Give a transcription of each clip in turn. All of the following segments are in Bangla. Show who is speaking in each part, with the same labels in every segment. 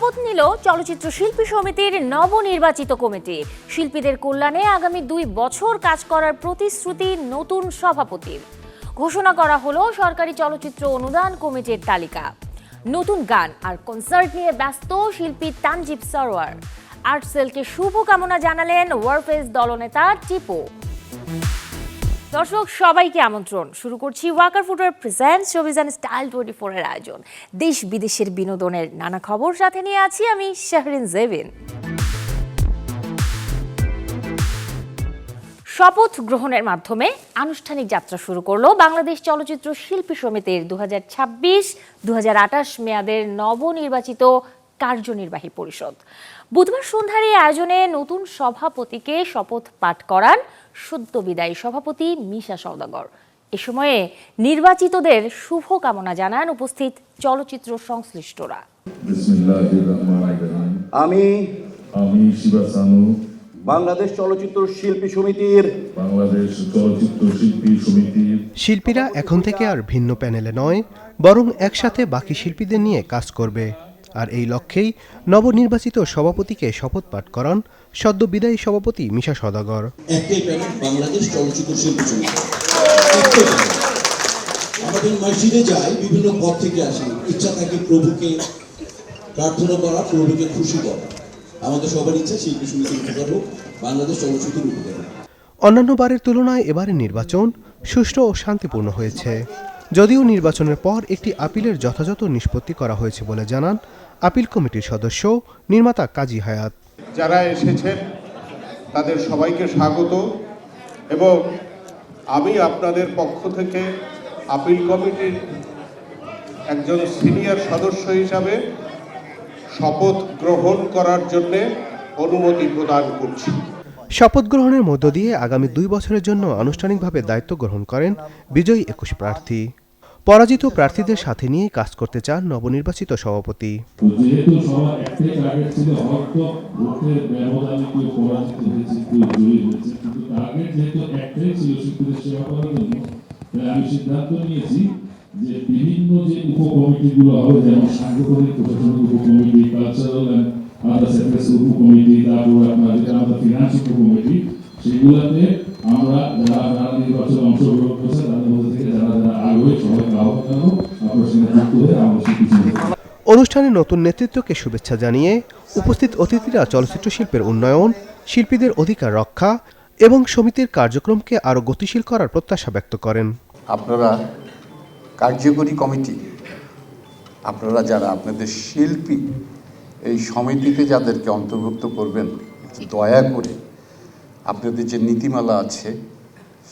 Speaker 1: শপথ নিল চলচ্চিত্র শিল্পী সমিতির নবনির্বাচিত কমিটি। শিল্পীদের কল্যাণে আগামী 2 বছর কাজ করার প্রতিশ্রুতি নতুন সভাপতির। ঘোষণা করা হলো সরকারি চলচ্চিত্র অনুদান কমিটির তালিকা। নতুন গান আর কনসার্ট নিয়ে ব্যস্ত শিল্পী তানজিব সরোয়ার। আর্টসেলকে শুভকামনা জানালেন ওয়ারফেজ দলনেতা টিপু। দর্শক সবাইকে আমন্ত্রণ। শুরু করছি Walker footwear presents showbiz and style 24 এর আয়োজন। দেশ বিদেশের বিনোদনের নানা খবর সাথে নিয়ে আছি আমি শাহরিন জেবিন। শপথ গ্রহণের মাধ্যমে আনুষ্ঠানিক যাত্রা শুরু করলো বাংলাদেশ চলচ্চিত্র শিল্পী সমিতির 2026-2028 মেয়াদের নবনির্বাচিত কার্যনির্বাহী পরিষদ। বুধবার সন্ধ্যার এই আয়োজনে নতুন সভাপতিকে শপথ পাঠ করান সদ্য বিদায়ী সভাপতি মিশা সওদাগর। এ সময়ে নির্বাচিতদের শুভকামনা জানান উপস্থিত চলচ্চিত্র সংশ্লিষ্টরা।
Speaker 2: আমি বাংলাদেশ চলচ্চিত্র শিল্পী সমিতির
Speaker 3: শিল্পীরা এখন থেকে আর ভিন্ন প্যানেলে নয়, বরং একসাথে বাকি শিল্পীদের নিয়ে কাজ করবে। আর এই লক্ষ্যেই নবনির্বাচিত সভাপতিকে শপথ পাঠ করান সদ্য বিদায়ী সভাপতি মিশা সওদাগর।
Speaker 4: একটাই প্যানেল, বাংলাদেশ চলচ্চিত্র শিল্পী সমিতি। আমাদের মসজিদে যাই, বিভিন্ন পথ থেকে আসি, ইচ্ছা থাকে প্রভুকে প্রার্থনা করা, প্রভুকে খুশি করা। আমাদের সবার ইচ্ছা শিল্পী সমিতির উপকার হোক, বাংলাদেশ চলচ্চিত্রের উপকার হোক।
Speaker 3: অন্যান্য বারের তুলনায় এবারের নির্বাচন সুষ্ঠু ও শান্তিপূর্ণ হয়েছে। যদিও নির্বাচনের পর একটি আপিলের যথাযথ নিষ্পত্তি করা হয়েছে বলে জানান আপিল কমিটির সদস্য নির্মাতা কাজী হায়াত।
Speaker 5: যারা এসেছেন তাদের সবাইকে স্বাগত, এবং আমি আপনাদের পক্ষ থেকে আপিল কমিটির একজন সিনিয়র সদস্য হিসাবে শপথ গ্রহণ করার জন্য অনুমতি প্রদান করছি।
Speaker 3: শপথ গ্রহণের মধ্য দিয়ে আগামী 2 বছরের জন্য আনুষ্ঠানিকভাবে দায়িত্ব গ্রহণ করেন বিজয়ী 21 প্রার্থী। পরাজিত প্রার্থীদের সাথে নিয়ে কাজ করতে চান নবনির্বাচিত সভাপতি।
Speaker 6: যে বিভিন্ন যে উপকমিটিগুলো হবে, যেমন সাংগঠনিক প্রশাসনিক উপকমিটি, কালচারাল এন্ড আদার সেক্টরস উপকমিটি, তারপর আপনার যেটা আমাদের ফিনান্স উপকমিটি, সেগুলোতে আমরা যারা নির্বাচনে অংশগ্রহণ করছে তাদের মধ্যে থেকে যারা আগ্রহী সবাইকে আহ্বান জানাবো আপনার সঙ্গে যুক্ত হয়ে আমরা শিল্পী।
Speaker 3: অনুষ্ঠানে নতুন নেতৃত্বকে শুভেচ্ছা জানিয়ে উপস্থিত অতিথিরা চলচ্চিত্র শিল্পের উন্নয়ন, শিল্পীদের অধিকার রক্ষা এবং সমিতির কার্যক্রমকে আরও গতিশীল করার প্রত্যাশা ব্যক্ত করেন।
Speaker 7: আপনারা কার্যকরী কমিটি, আপনারা যারা আপনাদের শিল্পী এই সমিতিতে যাদেরকে অন্তর্ভুক্ত করবেন, দয়া করে আপনাদের যে নীতিমালা আছে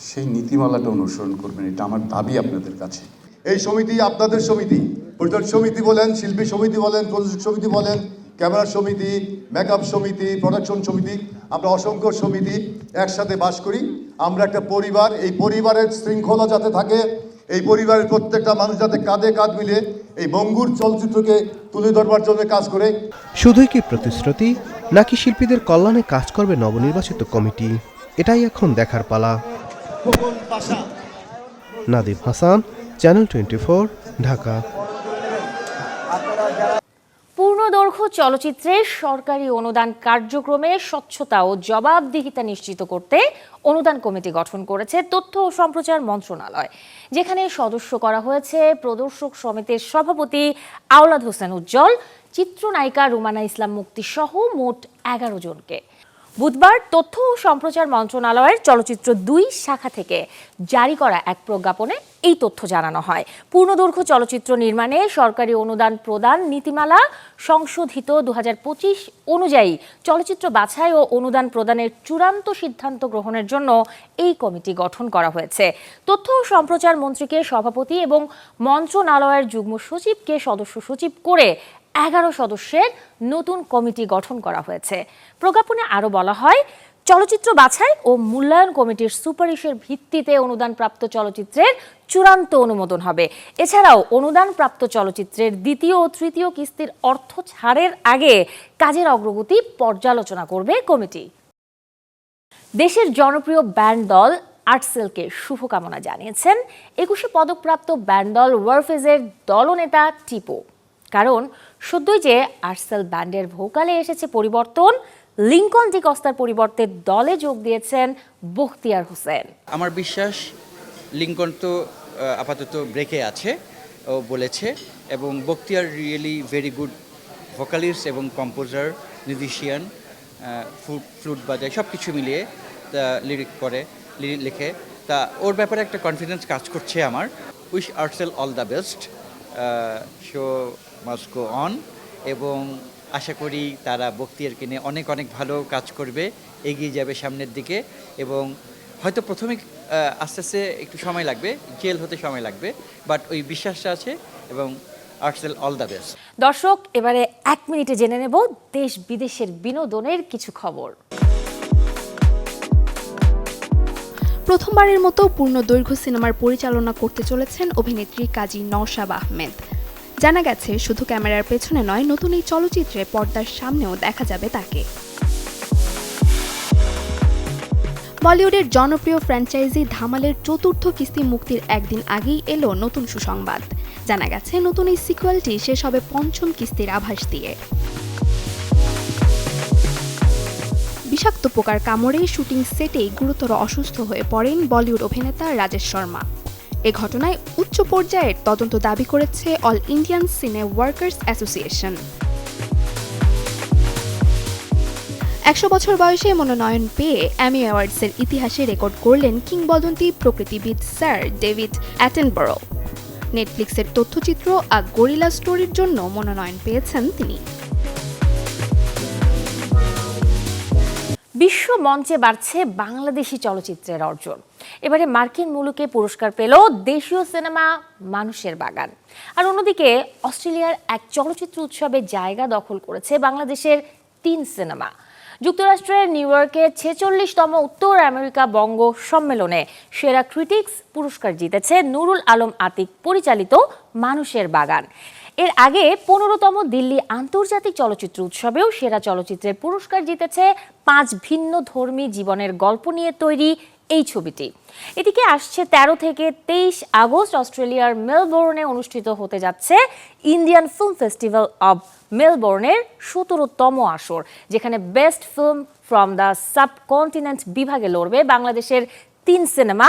Speaker 7: সেই নীতিমালাটা অনুসরণ করবেন, এটা আমার দাবি আপনাদের কাছে।
Speaker 8: এই সমিতি আপনাদের সমিতি, পরিচালক সমিতি বলেন, শিল্পী সমিতি বলেন, প্রযোজক সমিতি বলেন, ক্যামেরা সমিতি, মেকআপ সমিতি, প্রোডাকশন সমিতি, আমরা অসংখ্য সমিতি একসাথে বাস করি। আমরা একটা পরিবার, এই পরিবারের শৃঙ্খলা যাতে থাকে, এই পরিবারের প্রত্যেকটা মানুষ যাতে কাঁধে কাঁধ মিলে এই বঙ্গুর চলচ্চিত্রকে তুলে ধরবার জন্য কাজ করে।
Speaker 3: শুধুই কি প্রতিশ্রুতি, নাকি শিল্পীদের কল্যাণে কাজ করবে নবনির্বাচিত কমিটি, এটাই এখন দেখার পালা। নাদিম হাসান, চ্যানেল 24, ঢাকা।
Speaker 1: পূর্ণদৈর্ঘ্য চলচ্চিত্রের সরকারি অনুদান কার্যক্রমে স্বচ্ছতা ও জবাবদিহিতা নিশ্চিত করতে অনুদান কমিটি গঠন করেছে তথ্য ও সম্প্রচার মন্ত্রণালয়, যেখানে সদস্য করা হয়েছে প্রদর্শক সমিতির সভাপতি আওলাদ হোসেন উজ্জ্বল, চিত্রনায়িকা রুমানা ইসলাম মুক্তি সহ মোট 11 জনকে। বুধবার তথ্য ও সম্প্রচার মন্ত্রণালয়ের চলচ্চিত্র 2 শাখা থেকে জারি করা এক প্রজ্ঞাপনে এই তথ্য জানানো হয়। পূর্ণদৈর্ঘ্য চলচ্চিত্র নির্মাণে সরকারি অনুদান প্রদান নীতিমালা সংশোধিত 2025 অনুযায়ী চলচ্চিত্র বাছাই ও অনুদান প্রদানের চূড়ান্ত সিদ্ধান্ত গ্রহণের জন্য এই কমিটি গঠন করা হয়েছে। তথ্য ও সম্প্রচার মন্ত্রীকে সভাপতি এবং মন্ত্রণালয়ের যুগ্ম সচিবকে সদস্য সচিব করে 11 সদস্যের নতুন কমিটি গঠন করা হয়েছে। প্রজ্ঞাপনে আরও বলা হয়, চলচ্চিত্র বাছাই ও মূল্যায়ন কমিটির সুপারিশের ভিত্তিতে অনুদানপ্রাপ্ত চলচ্চিত্রের চূড়ান্ত অনুমোদন হবে। এছাড়াও অনুদানপ্রাপ্ত চলচ্চিত্রের দ্বিতীয় ও তৃতীয় কিস্তির অর্থ ছাড়ের আগে কাজের অগ্রগতি পর্যালোচনা করবে কমিটি। দেশের জনপ্রিয় ব্যান্ড দল আর্টসেলকে শুভকামনা জানিয়েছেন 21 পদকপ্রাপ্ত ব্যান্ড দল ওয়ারফেজের দলনেতা টিপু। কারণ সদ্যই যে আর্টসেল ব্যান্ডের ভোকালে এসেছে পরিবর্তন, লিংকন ডিকস্তার পরিবর্তে দলে যোগ দিয়েছেন বখতিয়ার হোসেন।
Speaker 9: আমার বিশ্বাস লিংকন তো আপাতত ব্রেকে আছে, ও বলেছে, এবং Bakhtiar really very good vocalist এবং কম্পোজার, মিউজিশিয়ান, ফ্লুট বাজায়, সব কিছু মিলিয়ে লিরিক করে, লিখে। তা ওর ব্যাপারে একটা কনফিডেন্স কাজ করছে আমার। Wish Artcell all the best, show must go on, এবং আশা করি তারা বখতিয়ারকে নিয়ে অনেক অনেক ভালো কাজ করবে, এগিয়ে যাবে সামনের দিকে, এবং হয়তো প্রথমে আস্তে আস্তে একটু সময় লাগবে, জেল হতে সময় লাগবে, বাট ওই বিশ্বাসটা আছে, এবং আর্টসেল অল দ্য বেস্ট।
Speaker 1: দর্শক, এবারে 1 মিনিটে জেনে নেব দেশ বিদেশের বিনোদনের কিছু খবর।
Speaker 10: প্রথমবারের মতো পূর্ণ দৈর্ঘ্য সিনেমার পরিচালনা করতে চলেছেন অভিনেত্রী কাজী নওশাবা আহমেদ। জানা গেছে, শুধু ক্যামেরার পেছনে নয়, নতুন এই চলচ্চিত্রে পর্দার সামনেও দেখা যাবে তাকে। বলিউডের জনপ্রিয় ফ্র্যাঞ্চাইজি ধামালের 4র্থ কিস্তি মুক্তির একদিন আগেই এলো নতুন সুসংবাদ। জানা গেছে, নতুন এই সিকুয়েলটি শেষ হবে 5ম কিস্তির আভাস দিয়ে। বিষাক্ত পোকার কামড়ে শুটিং সেটেই গুরুতর অসুস্থ হয়ে পড়েন বলিউড অভিনেতা রাজেশ শর্মা। এ ঘটনায় উচ্চ পর্যায়ের তদন্ত দাবি করেছে অল ইন্ডিয়ান সিনে ওয়ার্কার্স অ্যাসোসিয়েশন। 100 বছর বয়সে মনোনয়ন পেয়ে অ্যামি অ্যাওয়ার্ডসের ইতিহাসে রেকর্ড করলেন কিংবদন্তি প্রকৃতিবিদ স্যার ডেভিড অ্যাটেনবরো। নেটফ্লিক্সের তথ্যচিত্র আ গরিলা স্টোরির জন্য মনোনয়ন পেয়েছেন তিনি।
Speaker 1: বিশ্ব মঞ্চে বাড়ছে বাংলাদেশি চলচ্চিত্রের অর্জন। এবারে মার্কিন মুলুকে পুরস্কার পেল দেশীয় সিনেমা মানুষের বাগান। আর অন্যদিকে অস্ট্রেলিয়ার এক চলচ্চিত্র উৎসবে জায়গা দখল করেছে বাংলাদেশের 3 সিনেমা। যুক্তরাষ্ট্রের নিউ ইয়র্কে 46তম উত্তর আমেরিকা বঙ্গ সম্মেলনে সেরা ক্রিটিক্স পুরস্কার জিতেছে নুরুল আলম আতিক পরিচালিত মানুষের বাগান। এর আগে 15তম দিল্লি আন্তর্জাতিক চলচ্চিত্র উৎসবেও সেরা চলচ্চিত্রের পুরস্কার জিতেছে 5 ভিন্ন ধর্মী জীবনের গল্প নিয়ে তৈরি এই ছবিটি। এদিকে আসছে 13 থেকে 23 আগস্ট অস্ট্রেলিয়ার মেলবোর্নে অনুষ্ঠিত হতে যাচ্ছে ইন্ডিয়ান ফিল্ম ফেস্টিভ্যাল অব মেলবোর্নের 17তম আসর, যেখানে best film from the subcontinent বিভাগে লড়বে বাংলাদেশের 3 সিনেমা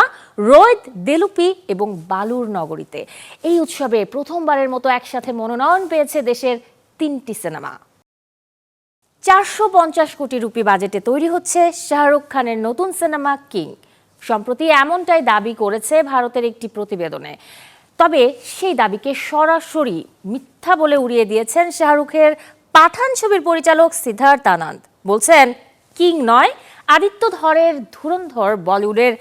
Speaker 1: রোয়েদ, দেলুপি এবং বালুর নগরীতে। এই উৎসবে প্রথমবারের মতো একসাথে মনোনয়ন পেয়েছে দেশের 3টি সিনেমা। 450 কোটি রুপি বাজেটে তৈরি হচ্ছে শাহরুখ খানের নতুন সিনেমা কিং। সম্প্রতি এমনটাই দাবি করেছে ভারতের একটি প্রতিবেদনে। তবে সেই দাবিকে সরাসরি মিথ্যা বলে উড়িয়ে দিয়েছেন শাহরুখের পাঠান ছবির পরিচালক সিদ্ধার্থ আনন্দ। বলছেন, কিং নয়, আদিত্য ধরের ধুরন্ধর বলিউডের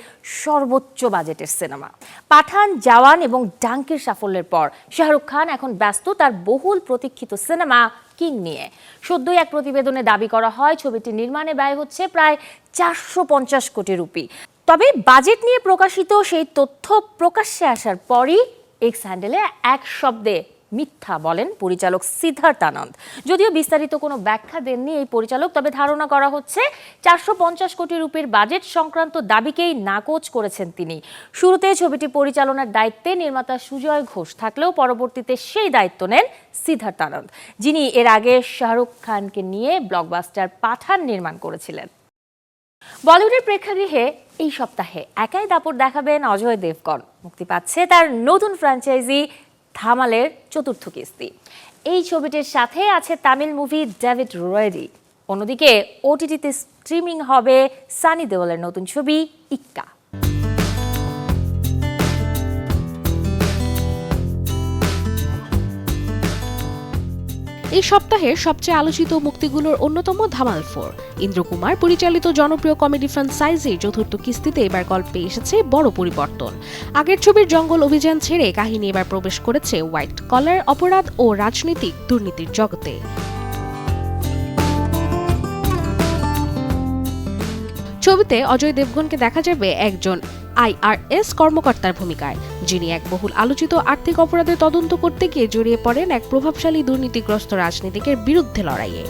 Speaker 1: সর্বোচ্চ বাজেটের সিনেমা। পাঠান, জওয়ান এবং ডাঙ্কির সাফল্যের পর শাহরুখ খান এখন ব্যস্ত তার বহুল প্রতীক্ষিত সিনেমা কিং নিয়ে। সদ্যই এক প্রতিবেদনে দাবি করা হয় ছবিটি নির্মাণে ব্যয় হচ্ছে প্রায় 450 কোটি রুপি। তবে বাজেট নিয়ে প্রকাশিত সেই তথ্য প্রকাশ্যে আসার পরই এক্স হ্যান্ডেলে এক শব্দে মিথ্যা বলেন পরিচালক সিদ্ধার্থ আনন্দ। যদিও বিস্তারিত কোনো ব্যাখ্যা দেননি এই পরিচালক, তবে ধারণা করা হচ্ছে 450 কোটি রুপির বাজেট সংক্রান্ত দাবিকেই নাকচ করেছেন তিনি। শুরুতে ছবিটি পরিচালনার দায়িত্বে নির্মাতা সুজয় ঘোষ থাকলেও পরবর্তীতে সেই দায়িত্ব নেন সিদ্ধার্থ আনন্দ, যিনি এর আগে শাহরুখ খানকে নিয়ে ব্লকবাস্টার পাঠান নির্মাণ করেছিলেন। বলিউডের প্রেক্ষাগৃহে এই সপ্তাহে একাই দাপট দেখাবেন অজয় দেবগন। মুক্তি পাচ্ছে তার নতুন ফ্র্যাঞ্চাইজি ধামালের 4র্থ কিস্তি। এই ছবিটির সাথে আছে তামিল মুভি ডেভিড রয়েডি। অন্যদিকে ওটিটিতে স্ট্রিমিং হবে সানি দেওলের নতুন ছবি ইক্কা।
Speaker 10: এই সপ্তাহের সবচেয়ে আলোচিত মুক্তিগুলোর অন্যতম ধামাল 4। ইন্দ্রকুমার পরিচালিত জনপ্রিয় কমেডি ফ্র্যাঞ্চাইজি 4র্থ কিস্তিতে এবার গল্পে এসেছে বড় পরিবর্তন। আগের ছবির জঙ্গল অভিযান ছেড়ে কাহিনী এবার প্রবেশ করেছে হোয়াইট কলার অপরাধ ও রাজনৈতিক দুর্নীতির জগতে। ছবিতে অজয় দেবগনকে দেখা যাবে একজন IRS কর্মকর্তার ভূমিকায়, যিনি এক বহুল আলোচিত আর্থিক অপরাধের তদন্ত করতে গিয়ে জড়িয়ে পড়েন এক প্রভাবশালী দুর্নীতিগ্রস্ত রাজনীতিকের বিরুদ্ধে লড়াইয়ে।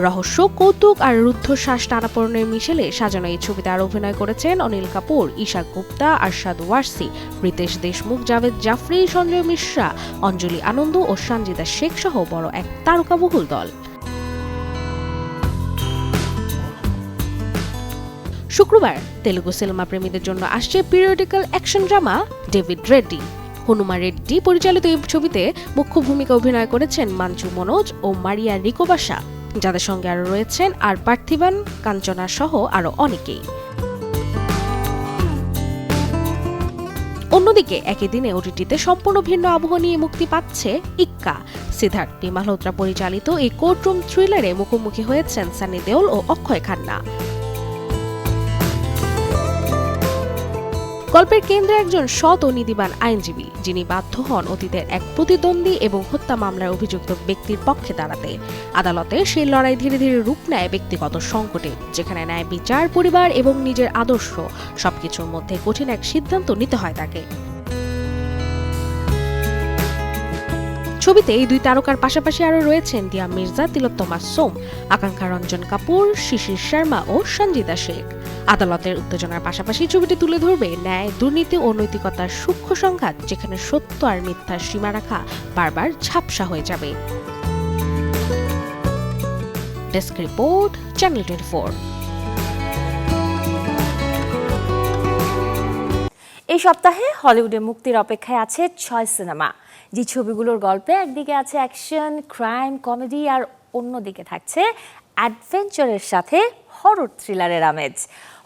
Speaker 10: রহস্য, কৌতুক আর রুদ্ধশ্বাস টানাপোড়েনের মিশেলে সাজানো এই ছবিতে আর অভিনয় করেছেন অনিল কাপুর, ঈশা গুপ্তা, আরশাদ ওয়ারসি, রিতেশ দেশমুখ, জাভেদ জাফরি, সঞ্জয় মিশ্রা, অঞ্জলি আনন্দ ও সঞ্জিদা শেখ সহ বড় এক তারকাবহুল দল। শুক্রবার তেলুগু সিনেমা প্রেমীদের জন্য আসছে periodical action drama David Reddy. Hanuma Reddy পরিচালিত এই ছবিতে মুখ্য ভূমিকা অভিনয় করেছেন মাঞ্চু মনোজ ও মারিয়া রিকোবাসা, যাদের সঙ্গে আরও রয়েছেন আর পার্থিবান, কাঞ্চনা সহ আরও অনেকেই। অন্যদিকে একই দিনে ওটিটিতে সম্পূর্ণ ভিন্ন আবহ নিয়ে মুক্তি পাচ্ছে ইক্কা। সিদ্ধার্থ পি মালহোত্রা পরিচালিত এই কোর্টরুম থ্রিলারে মুখোমুখি হয়েছেন সানি দেওল ও অক্ষয় খান্না। গল্পের কেন্দ্রে একজন সৎ ও নীতিবান আইনজীবী, যিনি বাধ্য হন অতীতের এক প্রতিদ্বন্দ্বী এবং হত্যা মামলার অভিযুক্ত ব্যক্তির পক্ষে দাঁড়াতে। আদালতে সেই লড়াই ধীরে ধীরে রূপ নেয় ব্যক্তিগত সংকটে, যেখানে ন্যায় বিচার, পরিবার এবং নিজের আদর্শ সবকিছুর মধ্যে কঠিন এক সিদ্ধান্ত নিতে হয় তাকে। ছবিতে এই দুই তারকার পাশাপাশি আরও রয়েছেন দিয়া মির্জা, তিলোত্তমা সোম, আকাঙ্ক্ষা রঞ্জন কাপুর, শিশির শর্মা ও সঞ্জিদা শেখ। আদালতের উত্তেজনার পাশাপাশি ছবিটি তুলে ধরবে ন্যায়, দুর্নীতি ও নৈতিকতার সূক্ষ্ম সংঘাত, যেখানে সত্য আর মিথ্যার সীমারেখা বারবার ঝাপসা হয়ে যাবে। Desk report, channel 24।
Speaker 1: এই সপ্তাহে হলিউডে মুক্তির অপেক্ষায় আছে 6 সিনেমা, যে ছবিগুলোর গল্পে একদিকে আছে অ্যাকশন, ক্রাইম, কমেডি আর অন্যদিকে থাকছে অ্যাডভেঞ্চারের সাথে হরর থ্রিলারের আমেজ।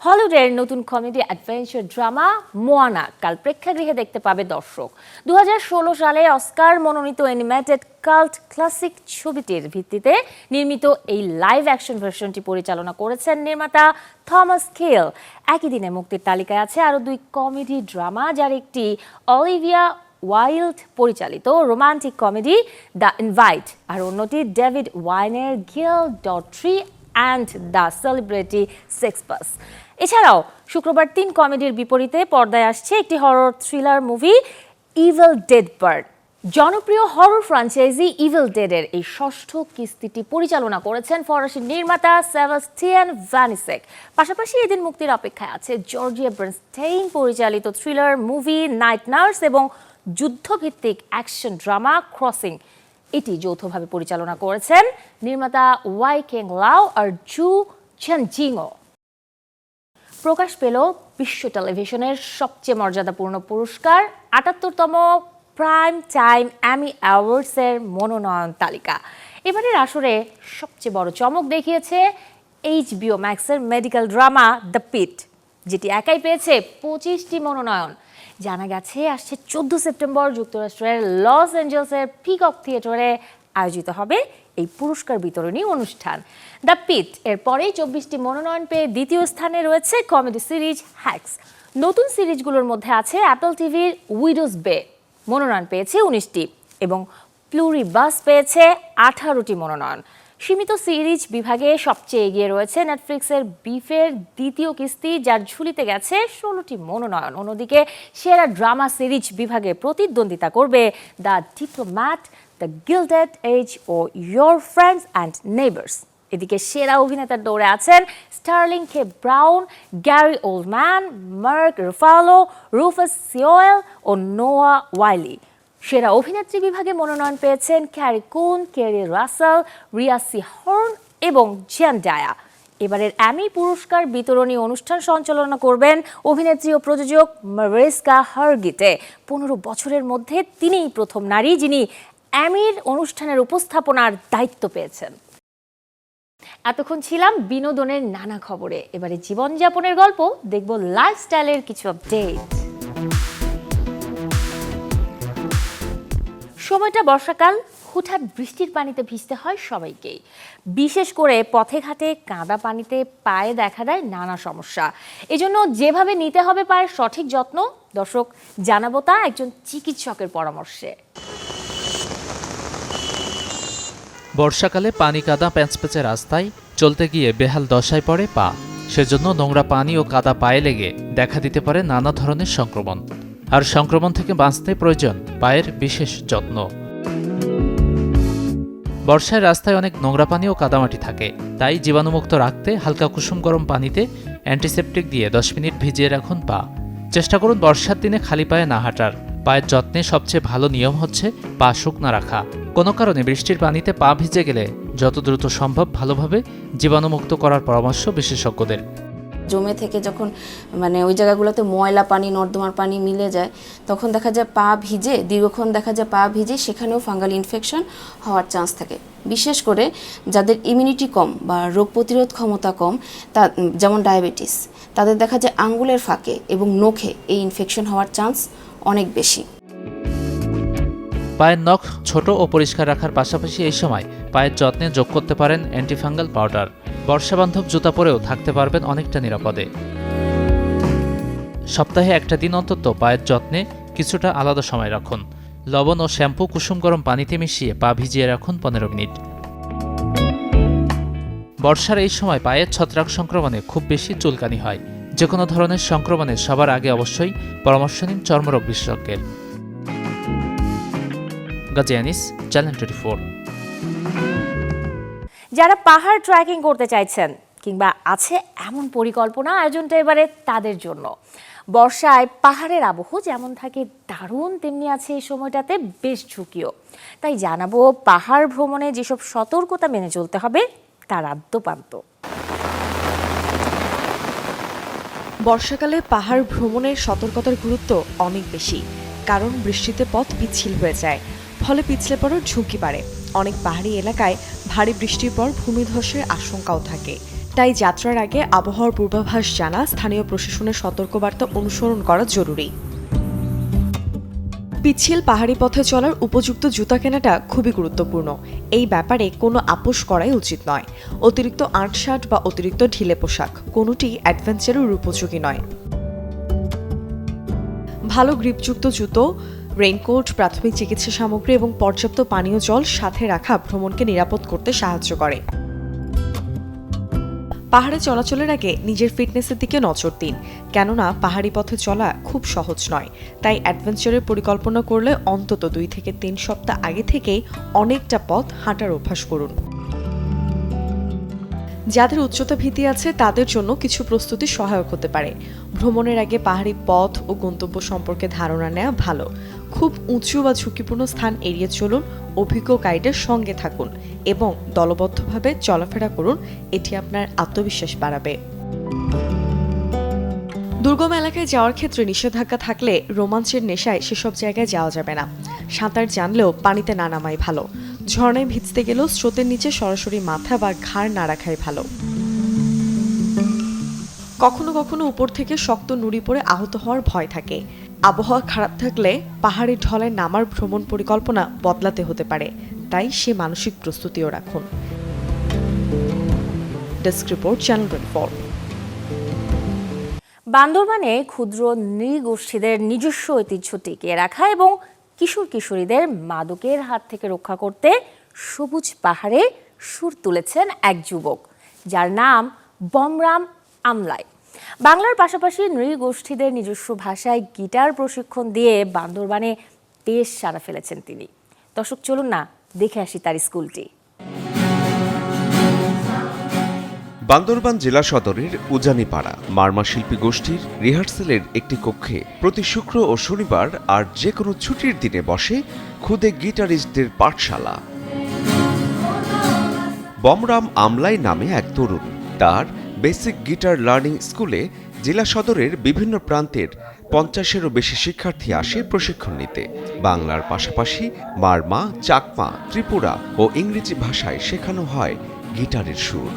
Speaker 1: হলিউডের নতুন কমেডি অ্যাডভেঞ্চার ড্রামা মোয়ানা কাল প্রেক্ষাগৃহে দেখতে পাবে দর্শক। 2016 সালে অস্কার মনোনীত অ্যানিমেটেড কাল্ট ক্লাসিক ছবিটির ভিত্তিতে নির্মিত এই লাইভ অ্যাকশন ভার্সনটি পরিচালনা করেছেন নির্মাতা থমাস কেল। একই দিনে মুক্তির তালিকায় আছে আরও 2 কমেডি ড্রামা, যার একটি অলিভিয়া ওয়াইল্ড পরিচালিত রোমান্টিক কমেডি দ্য ইনভাইট আর অন্যটি ডেভিড ওয়াইনের Gail Daughtry and the celebrity sex pass. এছাড়াও শুক্রবার 3 কমেডির বিপরীতে পর্দায় আসছে একটি horror thriller movie Evil Dead Burn. জনপ্রিয় হরর ফ্র্যাঞ্চাইজি ইভিল ডেডের এই 6ষ্ঠ কিস্তিটি পরিচালনা করেছেন ফরাসি নির্মাতা সেবাস্টিয়ান ভ্যানিসেক। পাশাপাশি এদিন মুক্তির অপেক্ষায় আছে জর্জিয়া বার্নস্টেইন পরিচালিত থ্রিলার মুভি নাইট নার্স এবং যুদ্ধভিত্তিক অ্যাকশন ড্রামা ক্রসিং। এটি যৌথভাবে পরিচালনা করেছেন নির্মাতা ওয়াই কেং লাও আর জু চ্যানজিংও। প্রকাশ পেল বিশ্ব টেলিভিশনের সবচেয়ে মর্যাদাপূর্ণ পুরস্কার 78তম প্রাইম টাইম অ্যামি অ্যাওয়ার্ডসের মনোনয়ন তালিকা। এবারের আসরে সবচেয়ে বড় চমক দেখিয়েছে HBO ম্যাক্সের মেডিকেল ড্রামা দ্য পিট, যেটি একাই পেয়েছে 25টি মনোনয়ন। জানা গেছে আসছে 14 সেপ্টেম্বর যুক্তরাষ্ট্রের লস অ্যাঞ্জেলসের পিকক থিয়েটারে আয়োজিত হবে এই পুরস্কার বিতরণী অনুষ্ঠান। দ্য পিট এর পরেই 24টি মনোনয়ন পেয়ে দ্বিতীয় স্থানে রয়েছে কমেডি সিরিজ হ্যাক্স। নতুন সিরিজগুলোর মধ্যে আছে অ্যাপল টিভির উইডোজ বে, মনোনয়ন পেয়েছে 19টি, এবং প্লুরিবাস পেয়েছে 18টি মনোনয়ন। সীমিত সিরিজ বিভাগে সবচেয়ে এগিয়ে রয়েছে নেটফ্লিক্সের বিফের দ্বিতীয় কিস্তি, যার ঝুলিতে গেছে 16টি মনোনয়ন। অন্যদিকে সেরা ড্রামা সিরিজ বিভাগে প্রতিদ্বন্দ্বিতা করবে the Diplomat, the Gilded Age ও ইয়োর ফ্রেন্ডস অ্যান্ড নেইবার্স। এদিকে সেরা অভিনেতার দৌড়ে আছেন Sterling K Brown, Gary Oldman, Mark Ruffalo, Rufus Sewell ও নোয়া ওয়াইলি। সেরা অভিনেত্রী বিভাগে মনোনয়ন পেয়েছেন ক্যারি কুন, কেরি রাসেল, রিয়া সিহর্ন এবং জেন্ডায়া। এবারের অ্যামি পুরস্কার বিতরণী অনুষ্ঠান সঞ্চালনা করবেন অভিনেত্রী ও প্রযোজক মারিস্কা হারগিটে। 15 বছরের মধ্যে তিনিই প্রথম নারী যিনি অ্যামির অনুষ্ঠানের উপস্থাপনার দায়িত্ব পেয়েছেন। এতক্ষণ ছিলাম বিনোদনের নানা খবরে। এবারে জীবনযাপনের গল্প দেখব, লাইফস্টাইলের কিছু আপডেট। সময়টা বর্ষাকাল, হুটহাট বৃষ্টির পানিতে ভিজতে হয় সবাইকেই। বিশেষ করে পথে ঘাটে কাদা পানিতে পায়ে দেখা দেয় নানা সমস্যা। এজন্য যেভাবে নিতে হবে পায়ের সঠিক যত্ন, দর্শক জানাবো তা একজন চিকিৎসকের পরামর্শে।
Speaker 11: বর্ষাকালে পানি কাদা প্যাঁচপ্যাঁচে রাস্তায় চলতে গিয়ে বেহাল দশায় পড়ে পা। সেজন্য নোংরা পানি ও কাদা পায়ে লেগে দেখা দিতে পারে নানা ধরনের সংক্রমণ। আর সংক্রমণ থেকে বাঁচতে প্রয়োজন পায়ের বিশেষ যত্ন। বর্ষায় রাস্তায় অনেক নোংরা পানি ও কাদামাটি থাকে, তাই জীবাণুমুক্ত রাখতে হালকা কুসুম গরম পানিতে অ্যান্টিসেপটিক দিয়ে 10 মিনিট ভিজিয়ে রাখুন পা। চেষ্টা করুন বর্ষার দিনে খালি পায়ে না হাঁটার। পায়ের যত্নে সবচেয়ে ভালো নিয়ম হচ্ছে পা শুকনো রাখা। কোনো কারণে বৃষ্টির পানিতে পা ভিজে গেলে যত দ্রুত সম্ভব ভালোভাবে জীবাণুমুক্ত করার পরামর্শ বিশেষজ্ঞদের।
Speaker 12: জমে থেকে যখন ওই জায়গাগুলোতে ময়লা পানি, নর্দমার পানি মিলে যায়, তখন দেখা যায় পা ভিজে, দীর্ঘক্ষণ দেখা যায় পা ভিজে, সেখানেও ফাঙ্গাল ইনফেকশন হওয়ার চান্স থাকে। বিশেষ করে যাদের ইমিউনিটি কম বা রোগ প্রতিরোধ ক্ষমতা কম, যেমন ডায়াবেটিস, তাদের দেখা যায় আঙ্গুলের ফাঁকে এবং নখে এই ইনফেকশন হওয়ার চান্স অনেক বেশি।
Speaker 11: পায়ের নখ ছোট ও পরিষ্কার রাখার পাশাপাশি এই সময় পায়ের যত্নে যোগ করতে পারেন অ্যান্টিফাঙ্গাল পাউডার। বর্ষাবান্ধব জুতা পরেও থাকতে পারবেন অনেকটা নিরাপদে। সপ্তাহে একটা দিন অন্তত পায়ের যত্নে কিছুটা আলাদা সময় রাখুন। লবণ ও শ্যাম্পু কুসুম গরম পানিতে মিশিয়ে পা ভিজিয়ে রাখুন 15 মিনিট। বর্ষার এই সময় পায়ের ছত্রাক সংক্রমণে খুব বেশি চুলকানি হয়। যে কোনো ধরনের সংক্রমণে সবার আগে অবশ্যই পরামর্শ নিন চর্মরোগ বিশেষজ্ঞের। গাজী আনিস, চ্যানেল 24।
Speaker 1: যারা পাহাড় ট্রেকিং করতে চাইছেন কিংবা আছে এমন পরিকল্পনা, আয়োজনটা এবারে তাদের জন্য। বর্ষায় পাহাড়ের আবহ যেমন থাকে দারুণ, তেমনি আছে এই সময়টাতে বেশ ঝুঁকিও। তাই জানাবো পাহাড় ভ্রমণে যেসব সতর্কতা মেনে চলতে হবে তার আদ্যোপান্ত।
Speaker 13: বর্ষাকালে পাহাড় ভ্রমণের সতর্কতার গুরুত্ব অনেক বেশি, কারণ বৃষ্টিতে পথ পিচ্ছিল হয়ে যায়, ফলে পিছলে পড়ার ঝুঁকি বাড়ে। অনেক পাহাড়ি এলাকায় ভারী বৃষ্টির পর ভূমিধসের আশঙ্কাও থাকে। তাই যাত্রার আগে আবহাওয়ার পূর্বাভাস জানা, স্থানীয় প্রশাসনের সতর্কবার্তা অনুসরণ করা জরুরি। পিচ্ছিল পাহাড়ি পথে চলার উপযুক্ত জুতা কেনাটা খুবই গুরুত্বপূর্ণ। এই ব্যাপারে কোনো আপোষ করাই উচিত নয়। অতিরিক্ত আঁটসাঁট বা অতিরিক্ত ঢিলে পোশাক কোনোটি অ্যাডভেঞ্চারের উপযোগী নয়। ভালো গ্রিপযুক্ত জুতো, রেইনকোট, প্রাথমিক চিকিৎসা সামগ্রী এবং পর্যাপ্ত পানীয় জল সাথে রাখা ভ্রমণকে নিরাপদ করতে সাহায্য করে। পাহাড়ে চলাচলের আগে নিজের ফিটনেসের দিকে নজর দিন, কেননা পাহাড়ি পথে চলা খুব সহজ নয়। তাই অ্যাডভেঞ্চারের পরিকল্পনা করলে অন্তত 2 থেকে 3 সপ্তাহ আগে থেকেই অনেকটা পথ হাঁটার অভ্যাস করুন। যাদের উচ্চতা ভীতি আছে তাদের জন্য কিছু প্রস্তুতি সহায়ক হতে পারে। ভ্রমণের আগে পাহাড়ি পথ ও গন্তব্য সম্পর্কে ধারণা নেওয়া ভালো। খুব উঁচু বা ঝুঁকিপূর্ণ স্থান এড়িয়ে চলুন, অভিজ্ঞ গাইডের সঙ্গে থাকুন এবং দলবদ্ধভাবে চলাফেরা করুন। এটি আপনার আত্মবিশ্বাস বাড়াবে। দুর্গম এলাকায় যাওয়ার ক্ষেত্রে নিষেধাজ্ঞা থাকলে রোমাঞ্চের নেশায় সেসব জায়গায় যাওয়া যাবে না। সাঁতার জানলেও পানিতে না নামাই ভালো। ঝর্ণায় ভিজতে গেলেও স্রোতের নিচে সরাসরি মাথা বা ঘাড় না রাখাই ভালো। কখনো কখনো উপর থেকে শক্ত নুড়ি পড়ে আহত হওয়ার ভয় থাকে। আবহাওয়া খারাপ থাকলে পাহাড়ের ঢলায় নামার ভ্রমণ পরিকল্পনা বদলাতে হতে পারে, তাই সে মানসিক প্রস্তুতিও রাখুন। Desk report, channel 24।
Speaker 1: বান্দরবানে ক্ষুদ্র নৃগোষ্ঠীদের নিজস্ব ঐতিহ্য টিকিয়ে রাখা এবং কিশোর কিশোরীদের মাদকের হাত থেকে রক্ষা করতে সবুজ পাহাড়ে সুর তুলেছেন এক যুবক, যার নাম বমরাম আমলাই। বাংলার পাশাপাশি নৃগোষ্ঠীদের নিজস্ব ভাষায় গিটার প্রশিক্ষণ দিয়ে বান্দরবানে বেশ সাড়া ফেলেছেন তিনি। দর্শক, চলুন না দেখে আসি তার স্কুলটি।
Speaker 14: বান্দরবান জেলা সদরের উজানিপাড়া মারমা শিল্পী গোষ্ঠীর রিহার্সেলের একটি কক্ষে প্রতি শুক্র ও শনিবার আর যে কোনো ছুটির দিনে বসে খুদে গিটারিস্টদের পাঠশালা। বমরাম আমলাই নামে এক তরুণ, তার বেসিক গিটার লার্নিং স্কুলে জেলা সদরের বিভিন্ন প্রান্তের 50-এরও বেশি শিক্ষার্থী আসে প্রশিক্ষণ নিতে। বাংলার পাশাপাশি মারমা, চাকমা, ত্রিপুরা ও ইংরেজি ভাষায় শেখানো হয় গিটারের সুর।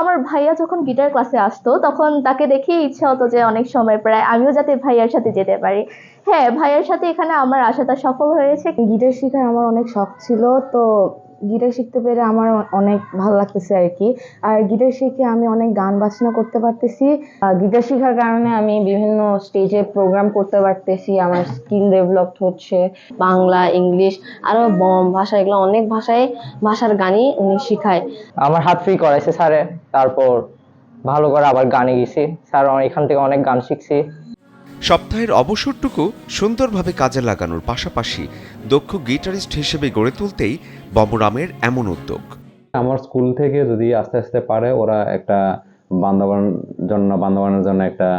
Speaker 15: আমার ভাইয়া যখন গিটার ক্লাসে আসতো তখন তাকে দেখে ইচ্ছা হতো যে অনেক সময় প্রায় আমিও যাতে ভাইয়ার সাথে যেতে পারি। হ্যাঁ, ভাইয়ার সাথে এখানে আমার আশাটা সফল হয়েছে।
Speaker 16: গিটার শেখার আমার অনেক শখ ছিল, তো গিটার শিখতে পেরে আমার অনেক ভালো লাগতেছে আর কি। আর গিটার শিখে আমি অনেক গান বাজনা করতে পারতেছি। গিটার শেখার কারণে আমি বিভিন্ন স্টেজে প্রোগ্রাম করতে পারতেছি, আমার স্কিল ডেভেলপ হচ্ছে। বাংলা, ইংলিশ, আরও ভাষা, এগুলো অনেক ভাষার গানই উনি শিখায়।
Speaker 17: আমার হাত ফ্রি করাইছে স্যারে, তারপর ভালো করে আবার গানে গেছি। স্যার এখান থেকে অনেক গান শিখছি।
Speaker 14: সপ্তাহের অবসরটুকু সুন্দরভাবে কাজে লাগানোর পাশাপাশি দক্ষ গিটারিস্ট হিসেবে গড়ে তুলতেই বমরামের এমন উদ্যোগ।
Speaker 17: আমার স্কুল থেকে যদি আস্তে আস্তে পারে ওরা একটা বান্দরবানের জন্য একটা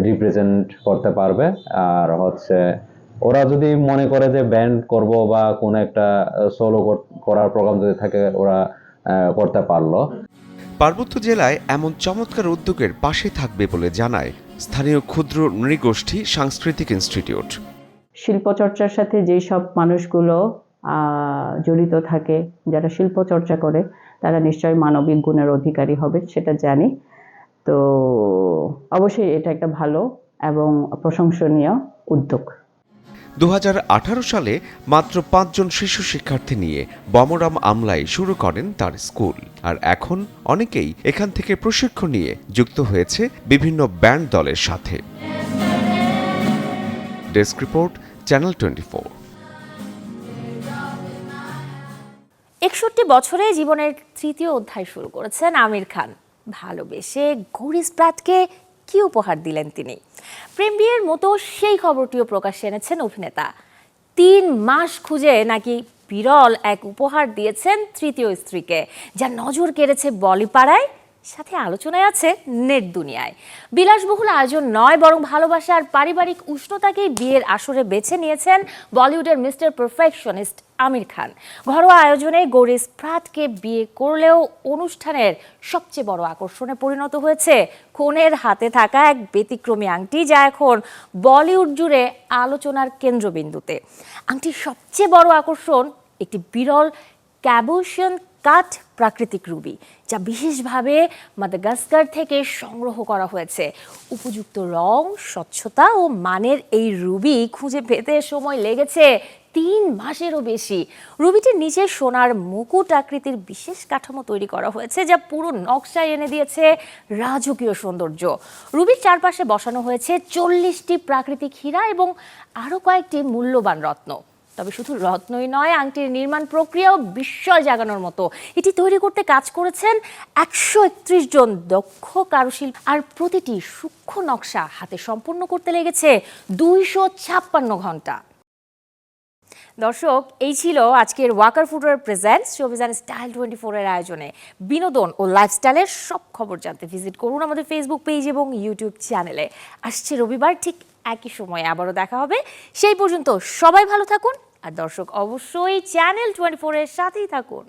Speaker 17: রিপ্রেজেন্ট করতে পারবে। আর হচ্ছে ওরা যদি মনে করে যে ব্যান্ড করব বা কোনো একটা সোলো করার প্রোগ্রাম যদি থাকে ওরা করতে পারলো।
Speaker 14: পার্বত্য জেলায় এমন চমৎকার উদ্যোগের পাশে থাকবে বলে জানায় স্থানীয় ক্ষুদ্র নৃগোষ্ঠী সাংস্কৃতিক ইনস্টিটিউট।
Speaker 18: শিল্পচর্চার সাথে যেই সব মানুষগুলো জড়িত থাকে, যারা শিল্প চর্চা করে, তারা নিশ্চয়ই মানবিক গুণের অধিকারী হবে, সেটা জানি। তো অবশ্যই এটা একটা ভালো এবং প্রশংসনীয় উদ্যোগ।
Speaker 14: 2018 সালে মাত্র 5 জন শিশু শিক্ষার্থী নিয়ে বমরাম আমলাই শুরু করেন তার স্কুল। আর এখন অনেকেই এখান থেকে প্রশিক্ষণ নিয়ে যুক্ত হয়েছে বিভিন্ন ব্যান্ড দলের সাথে। Desk report, channel 24।
Speaker 1: 61 বছরে জীবনের তৃতীয় অধ্যায় শুরু করেছেন আমির খান। ভালোবেসে ক্রিস প্র্যাটকে কি উপহার দিলেন তিনি? প্রেম বিয়ের মতো সেই খবরটিও প্রকাশ্যে এনেছেন অভিনেতা। 3 মাস খুঁজে নাকি বিরল এক উপহার দিয়েছেন তৃতীয় স্ত্রীকে, যা নজর কেড়েছে বলিপাড়ায়, সাথে আলোচনায় আছে নেট দুনিয়ায়। বিলাসবহুল আয়োজন নয়, বরং ভালোবাসা আর পারিবারিক উষ্ণতাকেই বিয়ের আসরে বেছে নিয়েছেন বলিউডের মিস্টার পারফেকশনিস্ট আমির খান। ঘরোয়া আয়োজনে ক্রিস প্র্যাটকে বিয়ে করলেও অনুষ্ঠানের সবচেয়ে বড় আকর্ষণে পরিণত হয়েছে কনের হাতে থাকা এক ব্যতিক্রমী আংটি, যা এখন বলিউড জুড়ে আলোচনার কেন্দ্রবিন্দুতে। আংটির সবচেয়ে বড় আকর্ষণ একটি বিরল ক্যাবোশিয়ান কাট প্রাকৃতিক রুবি, যা বিশেষভাবে মাদাগাস্কার থেকে সংগ্রহ করা হয়েছে। উপযুক্ত রং, স্বচ্ছতা ও মানের এই রুবি খুঁজে পেতে সময় লেগেছে 3 মাসেরও বেশি। রুবিটির নিচে সোনার মুকুট আকৃতির বিশেষ কাঠামো তৈরি করা হয়েছে, যা পুরো নকশায় এনে দিয়েছে রাজকীয় সৌন্দর্য। রুবির চারপাশে বসানো হয়েছে 40টি প্রাকৃতিক হীরা এবং আরও কয়েকটি মূল্যবান রত্ন। তবে শুধু রত্নই নয়, আংটির নির্মাণ প্রক্রিয়াও বিস্ময় জাগানোর মতো। এটি তৈরি করতে কাজ করেছেন 131 জন দক্ষ কারুশিল্পী, আর প্রতিটি সূক্ষ্ম নকশা হাতে সম্পন্ন করতে লেগেছে 256 ঘন্টা। দর্শক, এই ছিল আজকের Walker footwear presents showbiz and style 24 এর আয়োজনে। বিনোদন ও লাইফস্টাইলের সব খবর জানতে ভিজিট করুন আমাদের ফেসবুক পেজ এবং ইউটিউব চ্যানেলে। আসছে রবিবার ঠিক একই সময়ে আবারও দেখা হবে। সেই পর্যন্ত সবাই ভালো থাকুন, আর দর্শক অবশ্যই চ্যানেল 24 এর সাথেই থাকুন।